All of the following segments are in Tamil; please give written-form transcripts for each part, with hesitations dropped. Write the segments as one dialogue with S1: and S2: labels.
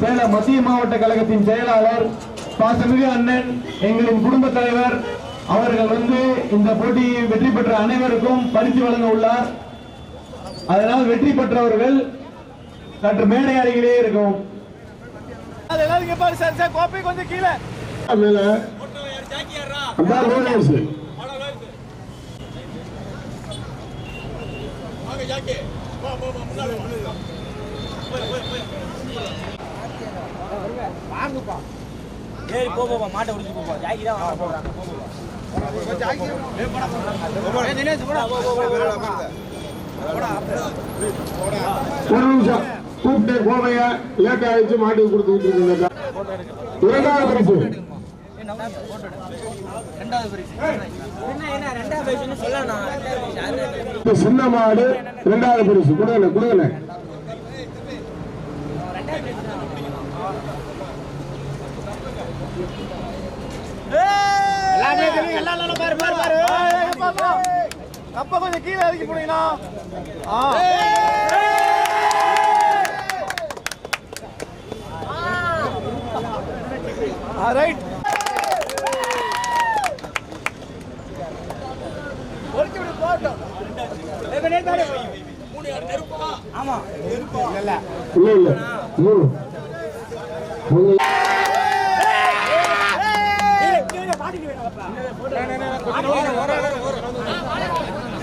S1: சேலம் மத்திய மாவட்ட கழகத்தின் செயலாளர் பாசமிகு அண்ணன் எங்களின் குடும்ப தலைவர் அவர்கள் இந்த போட்டியை வெற்றி பெற்ற அனைவருக்கும் பரிசு வழங்க உள்ளார். அதனால் வெற்றி பெற்றவர்கள் சற்று மேடை அருகிலே இருக்கும். கொஞ்சம் கீழே
S2: ஏறி போப்பா மாட்டை உடிச்சு போப்பா ஜாக்கி தான் வாங்க போறாங்க
S1: ஒரு நிமிஷம் கூப்பிட்டு கோவைய லேட் ஆயிடுச்சு மாட்டுக்கு கொடுத்து விட்டுருக்கீங்க. இரண்டாவது பரிசு சின்ன மாடு இரண்டாவது பரிசு கொடுங்க கொடுங்க.
S3: கப்ப கொஞ்சம் கீழே இறக்கி போனீங்கன்னா ரைட் ஆமா இல்ல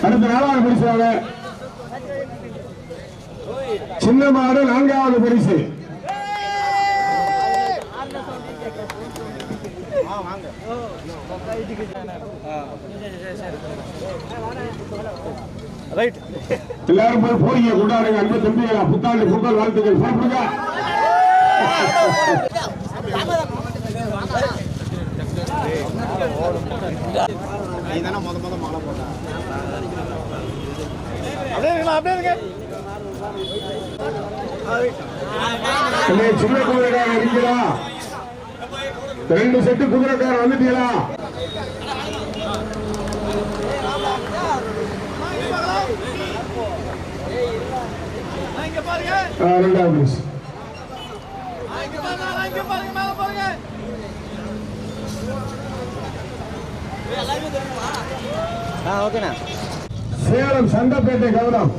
S1: அடுத்த நாலாவது பரிசாக சின்ன மாடு நான்காவது பரிசு. எல்லாரும் போய் போய் கொண்டாடுங்க அன்பு தம்பிகளா. புத்தாண்டு பொங்கல் வாழ்த்துக்கள் சாப்பிடுங்க. சின்ன குதிரைக்காரன் இருக்கீங்களா? 2 செட்டு குதிரைக்காரன் வந்துட்டீங்களா? ரெண்டாவது சேலம் சந்தப்பேட்டை கவனம்.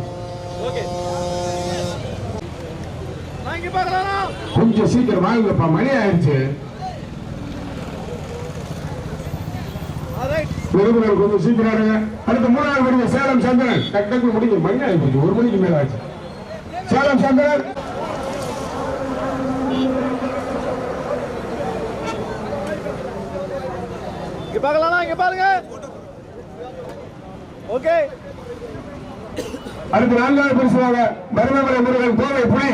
S1: கொஞ்சம் சீக்கிரம் வாங்கப்பா, மணி ஆயிடுச்சு. விருதுநகர் கொஞ்சம் சீக்கிரம். அடுத்த மூணாவது மணிக்கு சேலம் சந்திரன். டக்கு முடிஞ்சு மணி ஆயிடுச்சு, 1 மணிக்கு மேல ஆச்சு. சேலம் சந்திரன்
S3: இங்க பாருங்க. ஓகே,
S1: அடுத்து 4வது பரிசுவாக மருதமலை முருகன் கோவை புலி.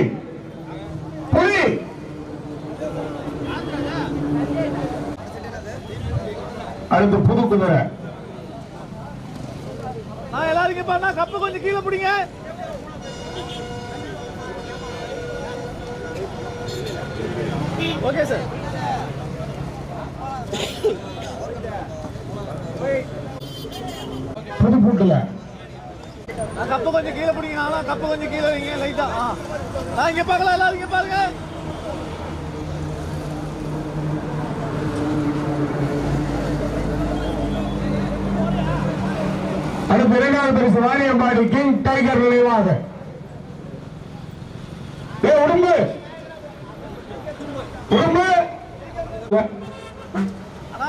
S1: அடுத்து புது குதிரை.
S3: எல்லாரும் பாருங்க, கப்ப கொஞ்சம் கீழே பிடிங்க. Okay sir.
S1: புது பூட்டுல
S3: கப்ப கொஞ்சம் கீழே பிடிங்க. கப்ப கொஞ்சம் கீழே வைங்க லைட்டா. இங்க பார்க்கலாம், எல்லாரும் இங்க பாருங்க.
S1: அடுத்த 2வது பரிசு வாணியம்பாடி கிங் டைகர் நினைவாக. உடம்பு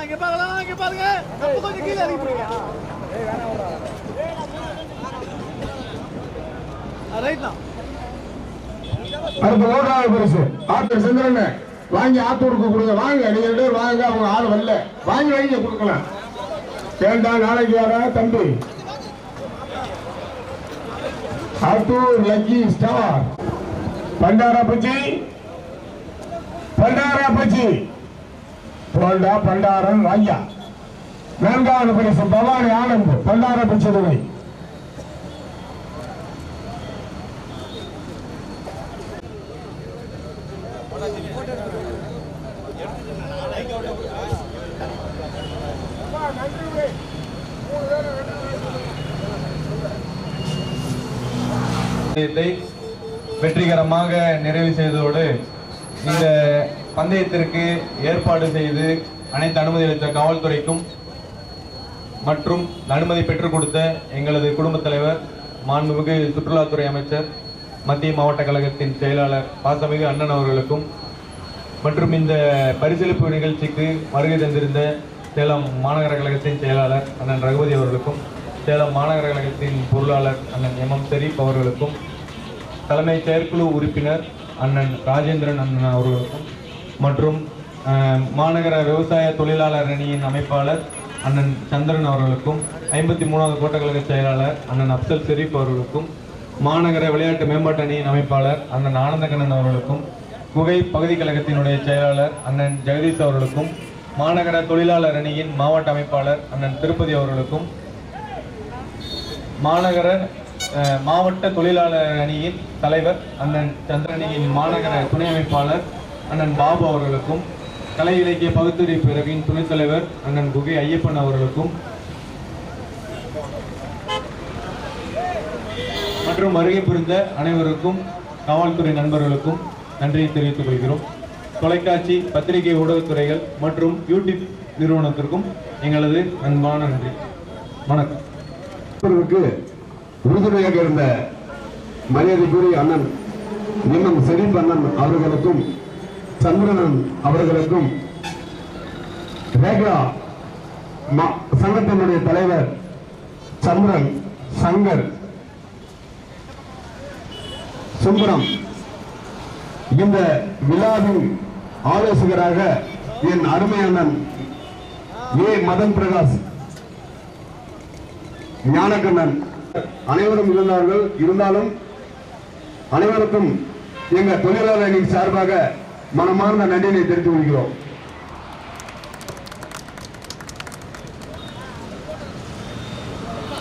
S3: இங்க பார்க்கலாம், இங்க பாருங்க. கப்ப கொஞ்சம் கீழே இறக்கி பிடிங்க. ரைட் தான்.
S1: அடுத்த 3வது பரிசு ஆத்தூர் சந்திரன். வாங்கி ஆத்தூருக்கு கொடுங்க. வாங்க, நீங்க 2 பேர் வாங்க. அவங்க ஆள் வரல, வாங்கி வாங்கி கொடுக்கலாம். ஏண்டா நாளைக்கு வர தம்பி. ஆத்தூர் லக்கி ஸ்டார் பண்டாரப்பச்சி போண்டா பண்டாரன் ராஜா. 4வது பரிசு பவானி ஆனந்த் பண்டாரப்பச்சி துணை.
S4: வெற்றிகரமாக நிறைவு செய்ததோடு
S1: இந்த பந்தயத்திற்கு ஏற்பாடு செய்து அனைத்து அனுமதி அளித்த காவல்துறைக்கும் மற்றும் அனுமதி பெற்றுக் கொடுத்த எங்களது குடும்பத் தலைவர் மாண்புமிகு சுற்றுலாத்துறை அமைச்சர் மத்திய மாவட்ட கழகத்தின் செயலாளர் பாசமிகு அண்ணன் அவர்களுக்கும் மற்றும் இந்த பரிசீலிப்பு நிகழ்ச்சிக்கு வருகை தந்திருந்த சேலம் மாநகர கழகத்தின் செயலாளர் அண்ணன் ரகுபதி அவர்களுக்கும் சேலம் மாநகர கழகத்தின் பொருளாளர் அண்ணன் எம் ஷெரீப் அவர்களுக்கும் தலைமை செயற்குழு உறுப்பினர் அண்ணன் ராஜேந்திரன் அண்ணன் அவர்களுக்கும் மற்றும் மாநகர விவசாய தொழிலாளர் அணியின் அமைப்பாளர் அண்ணன் சந்திரன் அவர்களுக்கும் 53வது கோட்டக்கழக செயலாளர் அண்ணன் அப்சல் ஷெரீப் அவர்களுக்கும் மாநகர விளையாட்டு மேம்பாட்டு அணியின் அமைப்பாளர் அண்ணன் ஆனந்தகண்ணன் அவர்களுக்கும் குகை பகுதி கழகத்தினுடைய செயலாளர் அண்ணன் ஜெகதீஷ் அவர்களுக்கும் மாநகர தொழிலாளர் அணியின் மாவட்ட அமைப்பாளர் அண்ணன் திருப்பதி அவர்களுக்கும் மாவட்ட தொழிலாளர் அணியின் தலைவர் அண்ணன் சந்திரனியின் மாநகர துணை அமைப்பாளர் அண்ணன் பாபு அவர்களுக்கும் கலை இலக்கிய பகுத்தறிவு பிரிவின் துணைத் தலைவர் அண்ணன் குகை ஐயப்பன் அவர்களுக்கும் மற்றும் வருகை புரிந்த அனைவருக்கும் காவல்துறை நண்பர்களுக்கும் நன்றியை தெரிவித்துக் கொள்கிறோம். தொலைக்காட்சி பத்திரிகை ஊடகத்துறைகள் மற்றும் யூடியூப் நிறுவனத்திற்கும் எங்களது அன்பான நன்றி. வணக்கம்.
S4: உறுதுணையாக இருந்த மரியாதைக்குரிய அண்ணன் எம் ஷெரீப் அண்ணன் அவர்களுக்கும் சந்திரனன் அவர்களுக்கும் ரேகா சங்கத்தினுடைய தலைவர் சந்திரன் சங்கர் சுந்தரம் இந்த விழாவின் ஆலோசகராக என் அருமையண்ணன் மதன் பிரகாஷ் ஞானகண்ணன் அனைவரும் இருந்தாலும் அனைவருக்கும் எங்க தொழிலாளர் அணி சார்பாக மனமார்ந்த நன்றியை தெரிவித்துக் கொள்கிறோம்.